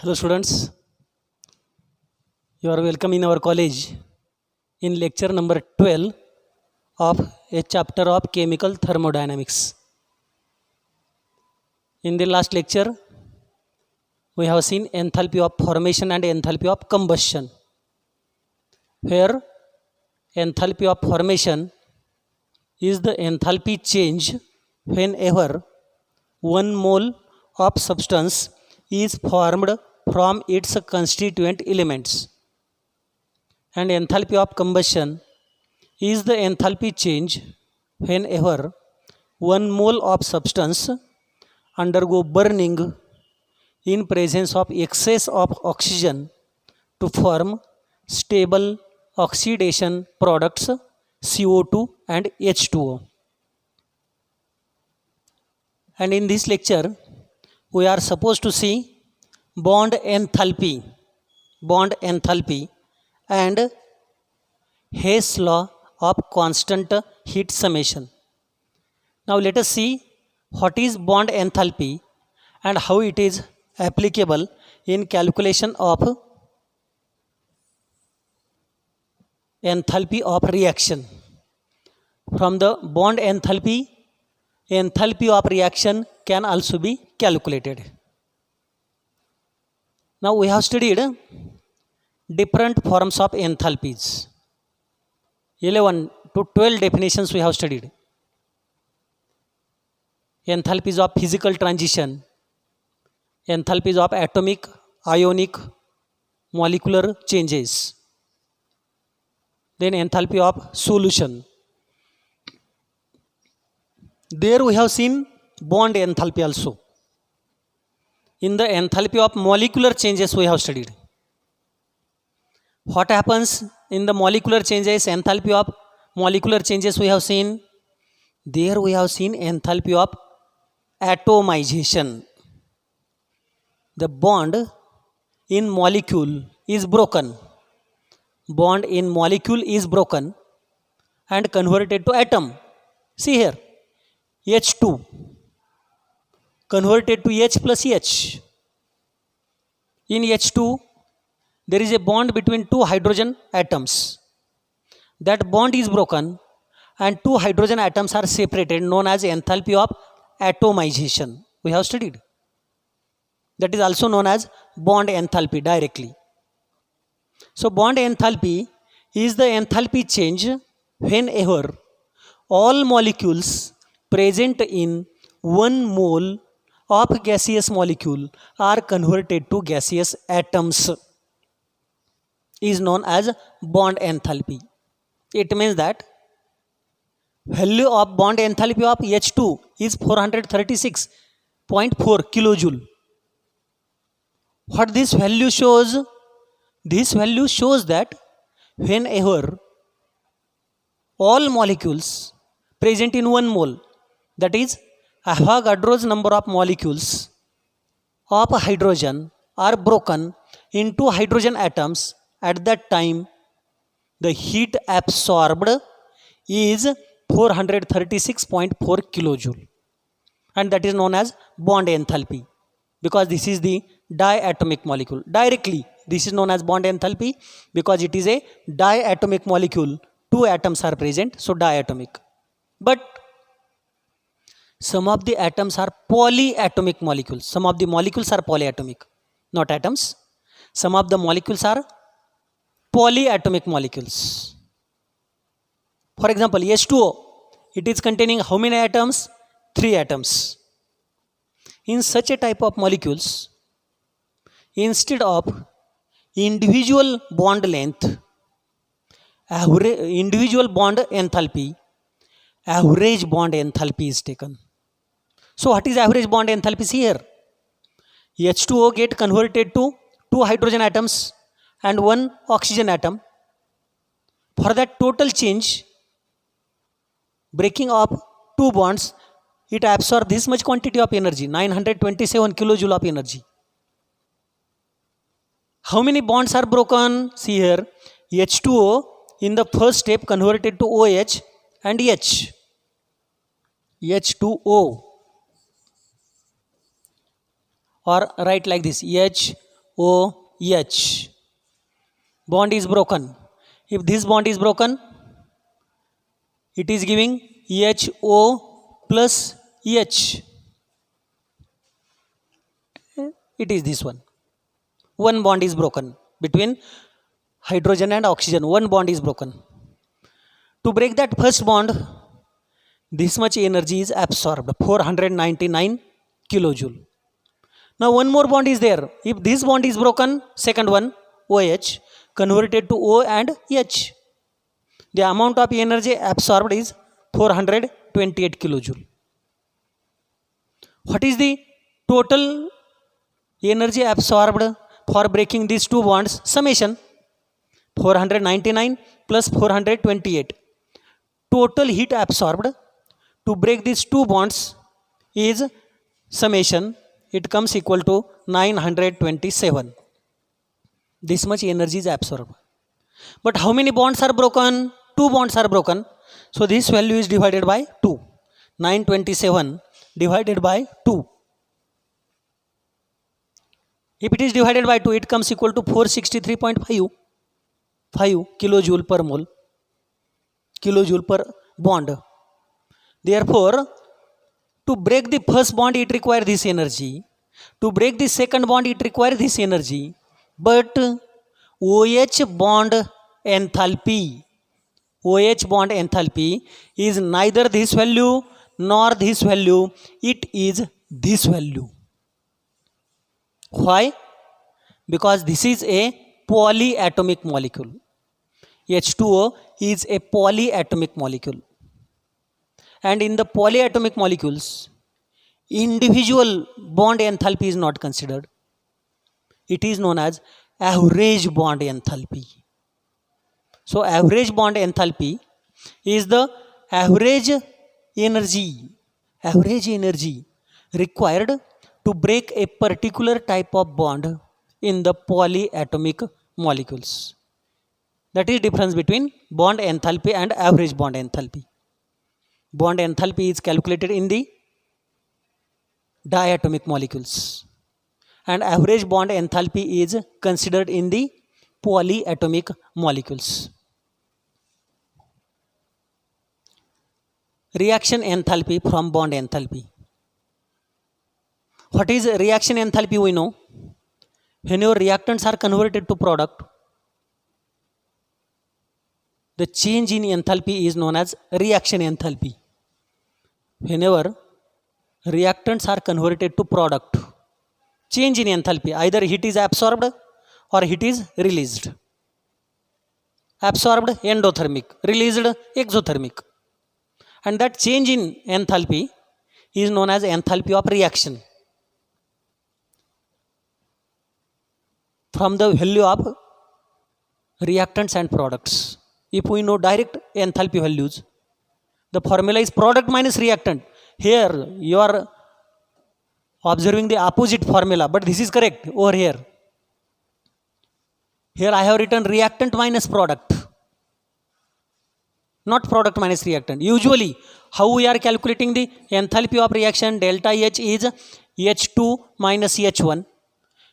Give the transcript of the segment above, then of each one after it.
Hello students, you are welcome in our college in lecture number 12 of a chapter of chemical thermodynamics. In the last lecture, we have seen enthalpy of formation and enthalpy of combustion. Here, enthalpy of formation is the enthalpy change whenever 1 mole of substance is formed from its constituent elements, and enthalpy of combustion is the enthalpy change whenever 1 mole of substance undergo burning in presence of excess of oxygen to form stable oxidation products CO2 and H2O. And in this lecture, we are supposed to see bond enthalpy and Hess law of constant heat summation. Now let us see what is bond enthalpy and how it is applicable in calculation of enthalpy of reaction. From the bond enthalpy of reaction can also be calculated. Now we have studied different forms of enthalpies. 11 to 12 definitions we have studied. Enthalpies of physical transition, enthalpies of atomic, ionic, molecular changes, then enthalpy of solution. There we have seen bond enthalpy also. In the enthalpy of molecular changes we have studied. What happens in the molecular changes, enthalpy of molecular changes we have seen. There we have seen enthalpy of atomization. The bond in molecule is broken. Bond in molecule is broken and converted to atom. See here, H2 converted to H plus H. In H2, there is a bond between two hydrogen atoms. That bond is broken and two hydrogen atoms are separated, known as enthalpy of atomization. We have studied. That is also known as bond enthalpy directly. So bond enthalpy is the enthalpy change whenever all molecules present in 1 mole of gaseous molecule are converted to gaseous atoms, is known as bond enthalpy. It means that value of bond enthalpy of H2 is 436.4 kilojoule. What this value shows? This value shows that whenever all molecules present in 1 mole, that is Avogadro's number of molecules of hydrogen are broken into hydrogen atoms, at that time the heat absorbed is 436.4 kilojoule, and that is known as bond enthalpy, because this is the diatomic molecule. Directly this is known as bond enthalpy because it is a diatomic molecule. Two atoms are present, so diatomic. But some of the atoms are polyatomic molecules. Some of the molecules are polyatomic, not atoms. Some of the molecules are polyatomic molecules. For example, H2O, it is containing how many atoms? 3 atoms. In such a type of molecules, instead of individual bond length, individual bond enthalpy, average bond enthalpy is taken. So what is average bond enthalpy here? H2O get converted to 2 hydrogen atoms and 1 oxygen atom. For that total change, breaking up 2 bonds, it absorbs this much quantity of energy, 927 kilojoule of energy. How many bonds are broken? See here, H2O in the first step converted to OH and H. H2O, or write like this, OH. Bond is broken. If this bond is broken, it is giving HO plus H. It is this one. One bond is broken between hydrogen and oxygen. One bond is broken. To break that first bond, this much energy is absorbed, 499 kilojoule. Now one more bond is there. If this bond is broken, second one, OH, converted to O and H, the amount of energy absorbed is 428 kilojoule. What is the total energy absorbed for breaking these two bonds? Summation 499 plus 428. Total heat absorbed to break these two bonds is summation. It comes equal to 927. This much energy is absorbed. But how many bonds are broken? Two bonds are broken. So this value is divided by 2. 927 divided by 2. If it is divided by 2, it comes equal to 463.5 kilojoule per mole. Kilojoule per bond. Therefore, to break the first bond, it requires this energy. To break the second bond, it requires this energy. But OH bond enthalpy is neither this value nor this value. It is this value. Why? Because this is a polyatomic molecule. H2O is a polyatomic molecule. And in the polyatomic molecules, individual bond enthalpy is not considered. It is known as average bond enthalpy. So average bond enthalpy is the average energy required to break a particular type of bond in the polyatomic molecules. That is difference between bond enthalpy and average bond enthalpy. Bond enthalpy is calculated in the diatomic molecules, and average bond enthalpy is considered in the polyatomic molecules. Reaction enthalpy from bond enthalpy. What is reaction enthalpy? We know when your reactants are converted to product, the change in enthalpy is known as reaction enthalpy. Whenever reactants are converted to product, change in enthalpy, either heat is absorbed or heat is released. Absorbed, endothermic; released, exothermic. And that change in enthalpy is known as enthalpy of reaction. From the value of reactants and products, if we know direct enthalpy values, the formula is product minus reactant. Here you are observing the opposite formula, but this is correct over here. Here I have written reactant minus product, not product minus reactant. Usually how we are calculating the enthalpy of reaction? Delta H is H2 minus H1.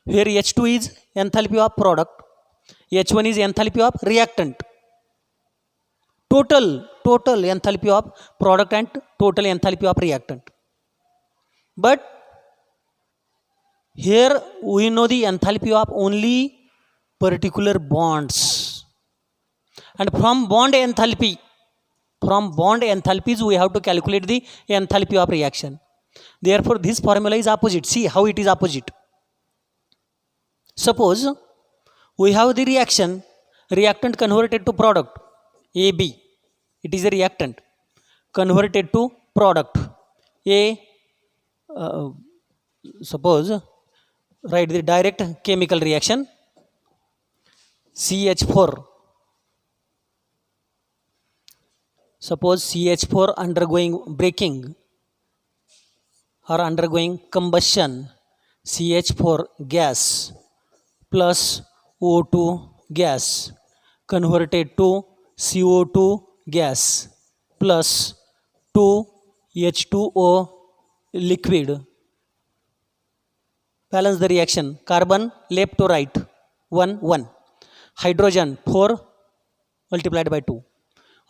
Here H2 is enthalpy of product, H1 is enthalpy of reactant. Total enthalpy of product and total enthalpy of reactant. But here we know the enthalpy of only particular bonds. And from bond enthalpies we have to calculate the enthalpy of reaction. Therefore this formula is opposite. See how it is opposite. Suppose we have the reactant converted to product, AB. It is a reactant converted to product. Suppose write the direct chemical reaction, CH4. Suppose CH4 undergoing breaking or undergoing combustion, CH4 gas plus O2 gas converted to CO2 gas plus 2H2O liquid balance the reaction. Carbon left to right, 1 1. Hydrogen 4 multiplied by 2.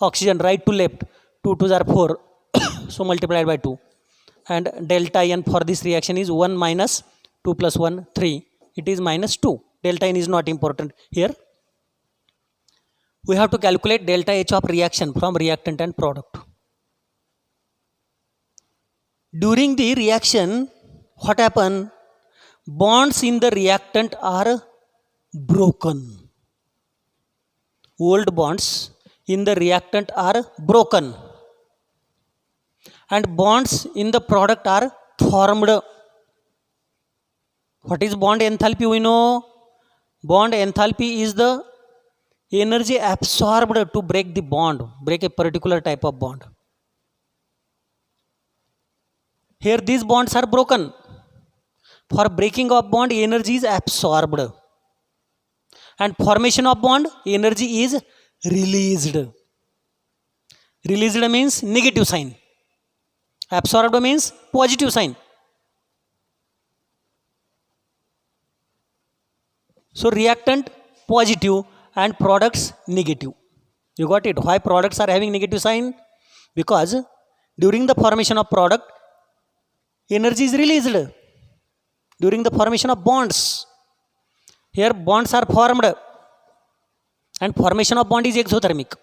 Oxygen right to left, 2 2s are 4, so multiplied by 2. And delta n for this reaction is 1 minus 2 plus 1 3. It is minus 2. Delta n is not important here. We have to calculate delta H of reaction from reactant and product. During the reaction, what happen? Bonds in the reactant are broken. Old bonds in the reactant are broken. And bonds in the product are formed. What is bond enthalpy? We know bond enthalpy is the energy absorbed to break the bond, break a particular type of bond. Here these bonds are broken. For breaking of bond, energy is absorbed. And formation of bond, energy is released. Released means negative sign. Absorbed means positive sign. So reactant positive and products negative. You got it? Why products are having negative sign? Because during the formation of product, energy is released. During the formation of bonds, here bonds are formed and formation of bond is exothermic.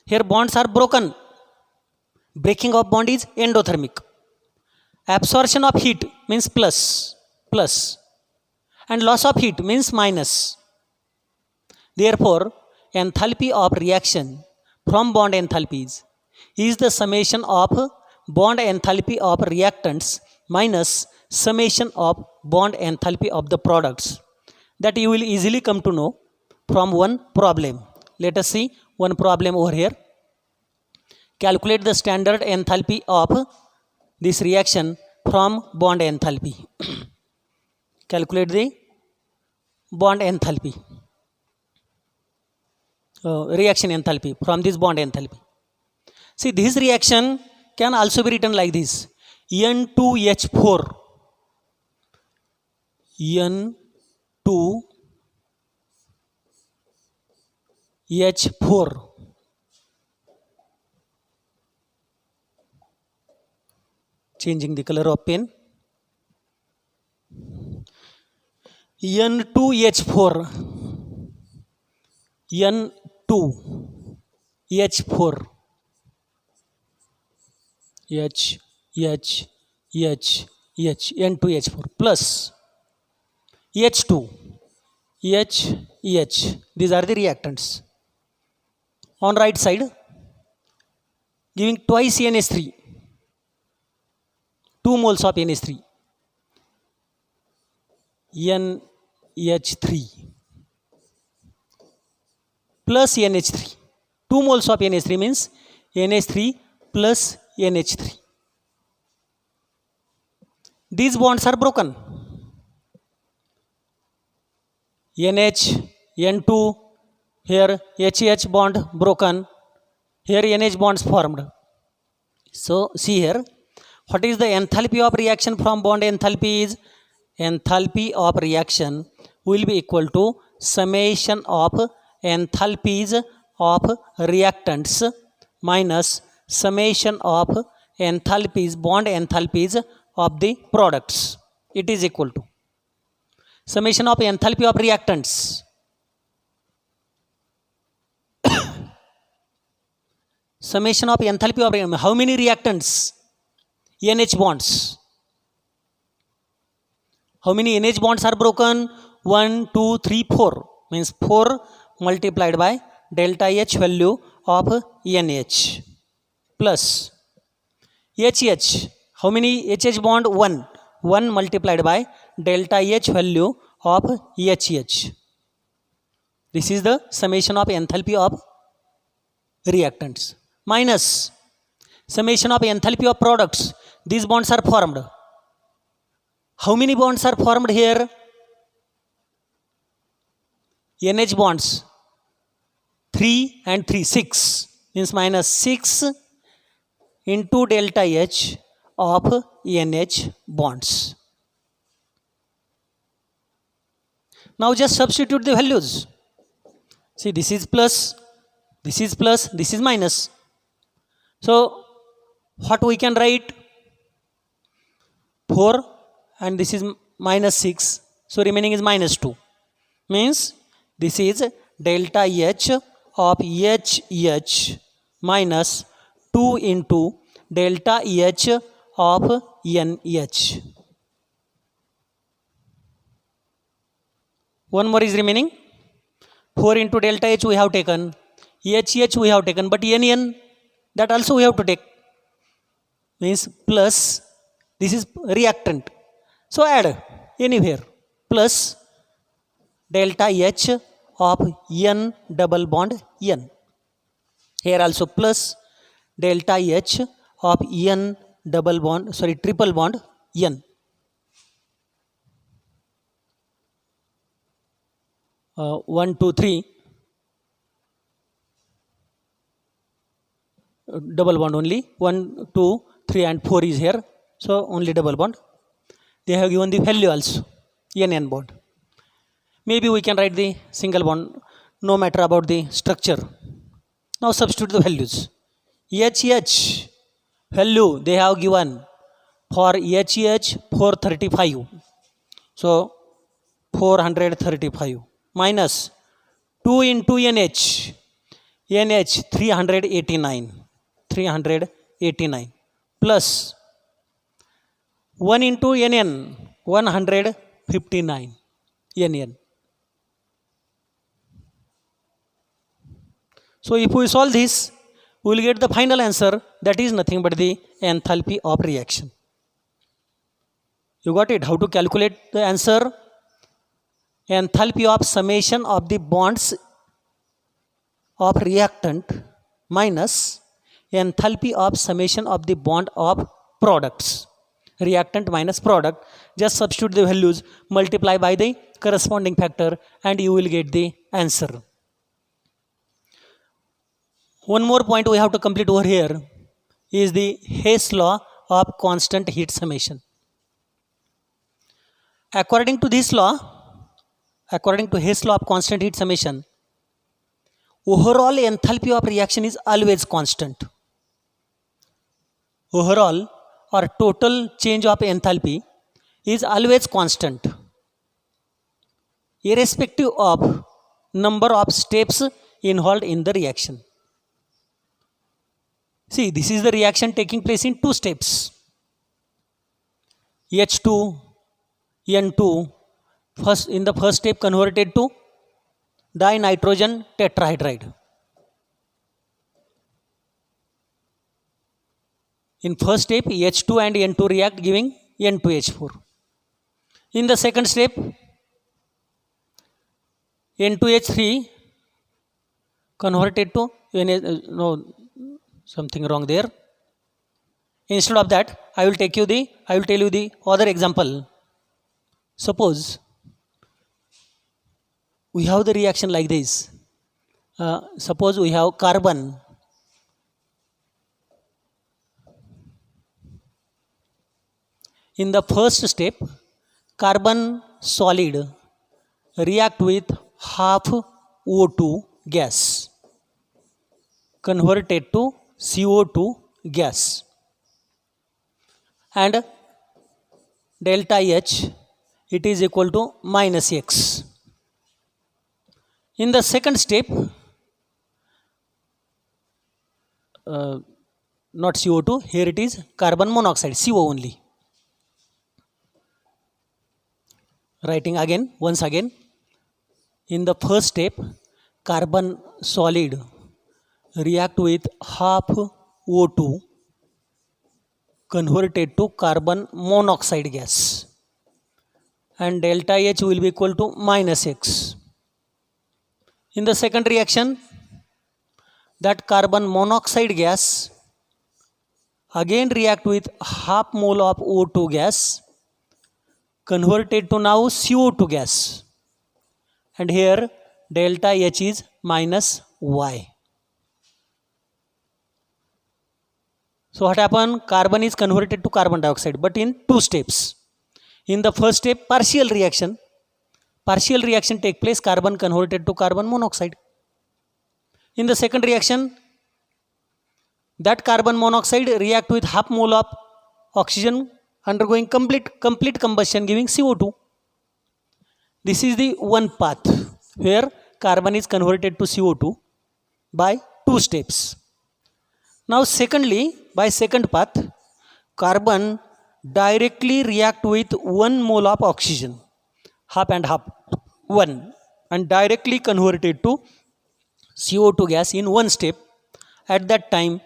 Here bonds are broken. Breaking of bond is endothermic. Absorption of heat means plus, and loss of heat means minus. Therefore, enthalpy of reaction from bond enthalpies is the summation of bond enthalpy of reactants minus summation of bond enthalpy of the products. That you will easily come to know from one problem. Let us see one problem over here. Calculate the standard enthalpy of this reaction from bond enthalpy. Calculate the bond enthalpy, reaction enthalpy from this bond enthalpy. See, this reaction can also be written like this: N2H4, N2H4, changing the color of pen, N2H4, N2H4, N2H4 plus H2, these are the reactants. On right side, giving twice NH3, 2 moles of NH3, NH3 plus NH3, 2 moles of NH3 means NH3 plus NH3. These bonds are broken. NH, N2, here HH bond broken, here NH bonds formed. So see here, what is the enthalpy of reaction from bond enthalpy is? Enthalpy of reaction will be equal to summation of enthalpies of reactants minus summation of enthalpies, bond enthalpies of the products. It is equal to summation of enthalpy of reactants summation of enthalpy of how many reactants? NH bonds. How many NH bonds are broken? 1, 2, 3, 4. Means 4 multiplied by delta H value of NH plus HH. How many HH bond? 1. 1 multiplied by delta H value of HH. This is the summation of enthalpy of reactants minus summation of enthalpy of products. These bonds are formed. How many bonds are formed here? NH bonds 3 and 3, 6 means minus 6 into delta H of NH bonds. Now just substitute the values. See, this is plus, this is plus, this is minus. So what we can write? 4 and this is minus 6. So remaining is minus 2. Means this is delta H of H minus 2 into delta H of NH. One more is remaining. 4 into delta H we have taken. HH we have taken. But NN, that also we have to take. Means plus, this is reactant. So add anywhere. Plus delta H of N double bond N. Here also plus delta H of N double bond, triple bond N. 1, 2, 3. Double bond only. 1, 2, 3 and 4 is here. So only double bond. They have given the value also. N bond. Maybe we can write the single bond, no matter about the structure. Now substitute the values. HH value they have given for HH 435. So 435 minus 2 into NH. NH 389 plus 1 into NN 159 NN. So if we solve this, we will get the final answer, that is nothing but the enthalpy of reaction. You got it? How to calculate the answer? Enthalpy of summation of the bonds of reactant minus enthalpy of summation of the bond of products. Reactant minus product. Just substitute the values, multiply by the corresponding factor and you will get the answer. One more point we have to complete over here is the Hess law of constant heat summation. According to Hess law of constant heat summation, overall enthalpy of reaction is always constant. Overall or total change of enthalpy is always constant, irrespective of number of steps involved in the reaction. See, this is the reaction taking place in 2 steps. H2, N2, in the first step converted to dinitrogen tetrahydride. In first step, H2 and N2 react giving N2H4. In the second step, N2H3 converted to something wrong there. Instead of that, I will tell you the other example. Suppose we have the reaction like this. Suppose we have carbon. In the first step, carbon solid react with half O2 gas converted to CO2 gas and delta H it is equal to minus X. In the second step, not CO2, here it is carbon monoxide, CO only. Writing again, once again. In the first step, carbon solid react with half O2 converted to carbon monoxide gas and delta H will be equal to minus X. In the second reaction, that carbon monoxide gas again react with half mole of O2 gas converted to now CO2 gas and here delta H is minus Y. So what happened? Carbon is converted to carbon dioxide, but in 2 steps. In the first step, partial reaction partial reaction take place, carbon converted to carbon monoxide. In the second reaction, that carbon monoxide react with half mole of oxygen undergoing complete combustion giving CO2. This is the one path where carbon is converted to CO2 by two steps. Now secondly, by second path, carbon directly react with 1 mole of oxygen, half and half, 1, and directly converted to CO2 gas in one step. At that time,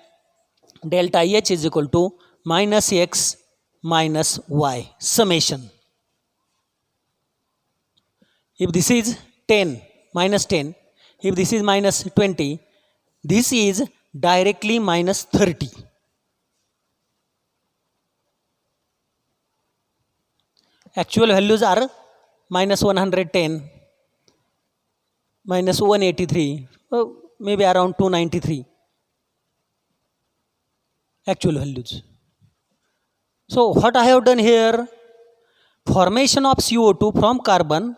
delta H is equal to minus X minus Y, summation. If this is 10, minus 10, if this is minus 20, this is directly minus 30. Actual values are minus 110, minus 183, maybe around 293 actual values. So what I have done here, formation of CO2 from carbon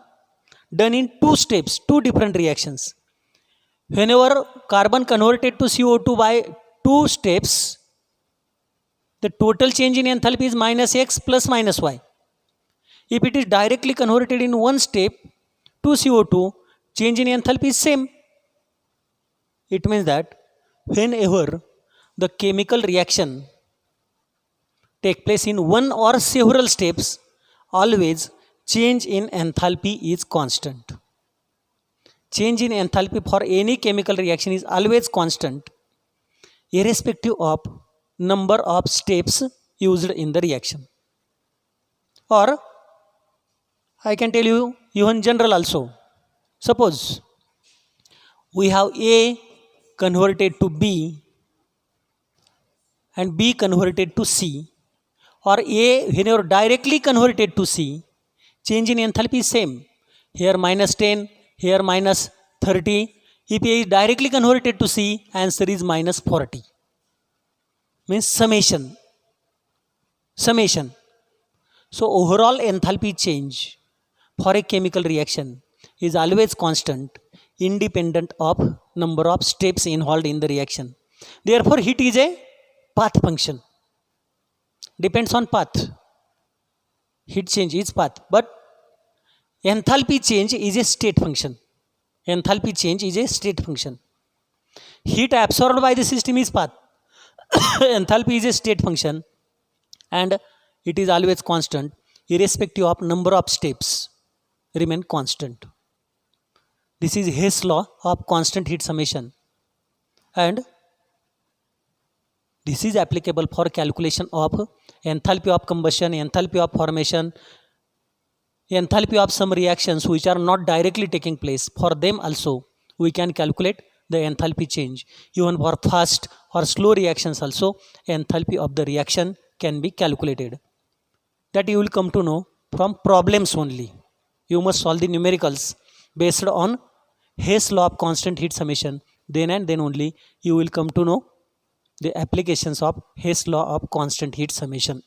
done in two steps, two different reactions. Whenever carbon converted to CO2 by two steps, the total change in enthalpy is minus X plus minus Y. If it is directly converted in one step to CO2, change in enthalpy is same. It means that whenever the chemical reaction take place in one or several steps, always change in enthalpy is constant. Change in enthalpy for any chemical reaction is always constant, irrespective of number of steps used in the reaction. Or I can tell you even general also. Suppose we have A converted to B and B converted to C, or A whenever directly converted to C, change in enthalpy is same. Here minus 10, here minus 30. If A is directly converted to C, answer is minus 40. Means summation. Summation. So overall enthalpy change for a chemical reaction is always constant, independent of number of steps involved in the reaction. Therefore, heat is a path function. Depends on path. Heat change is path, but enthalpy change is a state function. Enthalpy change is a state function. Heat absorbed by the system is path. Enthalpy is a state function, and it is always constant, irrespective of number of steps remain constant. This is Hess law of constant heat summation, and this is applicable for calculation of enthalpy of combustion, enthalpy of formation, enthalpy of some reactions which are not directly taking place. For them also we can calculate the enthalpy change. Even for fast or slow reactions also, enthalpy of the reaction can be calculated. That you will come to know from problems only. You must solve the numericals based on Hess law of constant heat summation. Then and then only you will come to know the applications of Hess law of constant heat summation.